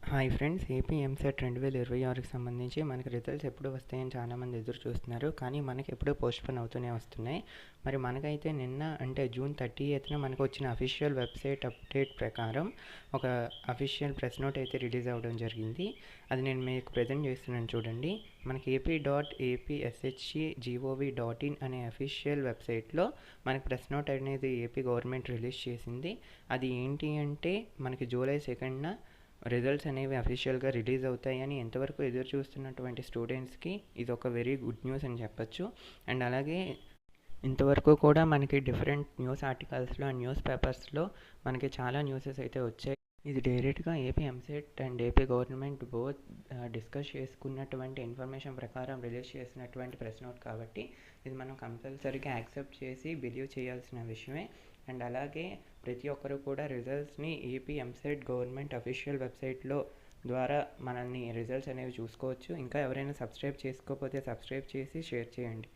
Hi friends, AP EAMCET 2026కి సంబంధించి మనకి results ఎప్పుడు వస్తాయని చాలామంది ఎదురు చూస్తున్నారు. కానీ మనకి ఎప్పుడూ పోస్ట్‌పోన్ అవుతూనే వస్తున్నాయి. మరి మనకైతే నిన్న అంటే జూన్ 30న మనకు వచ్చిన అఫీషియల్ వెబ్సైట్ అప్డేట్ ప్రకారం ఒక అఫీషియల్ ప్రెస్ నోట్ అయితే రిలీజ్ అవ్వడం జరిగింది. అది నేను మీకు ప్రజెంట్ చేస్తున్నాను చూడండి. మనకి ap.apsc.gov.in అనే అఫీషియల్ వెబ్సైట్లో మనకి ప్రెస్ నోట్ అనేది ఏపీ గవర్నమెంట్ రిలీజ్ చేసింది. అది ఏంటి అంటే మనకి జూలై 2న రిజల్ట్స్ అనేవి అఫీషియల్గా రిలీజ్ అవుతాయని ఎంతవరకు ఎదురు చూస్తున్నటువంటి స్టూడెంట్స్కి ఇది ఒక వెరీ గుడ్ న్యూస్ అని చెప్పచ్చు. అండ్ అలాగే ఇంతవరకు కూడా మనకి డిఫరెంట్ న్యూస్ ఆర్టికల్స్లో అండ్ న్యూస్ పేపర్స్లో మనకి చాలా న్యూసెస్ అయితే వచ్చాయి. ఇది డైరెక్ట్గా AP EAMCET and AP government both discuss చేసుకున్నటువంటి ఇన్ఫర్మేషన్ ప్రకారం రిలీజ్ చేసినటువంటి ప్రెస్ నోట్ కాబట్టి ఇది మనం కంపల్సరీగా యాక్సెప్ట్ చేసి బిలీవ్ చేయాల్సిన విషయమే. అండ్ అలాగే ప్రతి ఒక్కరు కూడా రిజల్ట్స్ని ఏపీ ఎంసెట్ గవర్నమెంట్ అఫీషియల్ వెబ్సైట్లో ద్వారా మనల్ని రిజల్ట్స్ అనేవి చూసుకోవచ్చు. ఇంకా ఎవరైనా సబ్స్క్రైబ్ చేసుకోకపోతే సబ్స్క్రైబ్ చేసి షేర్ చేయండి.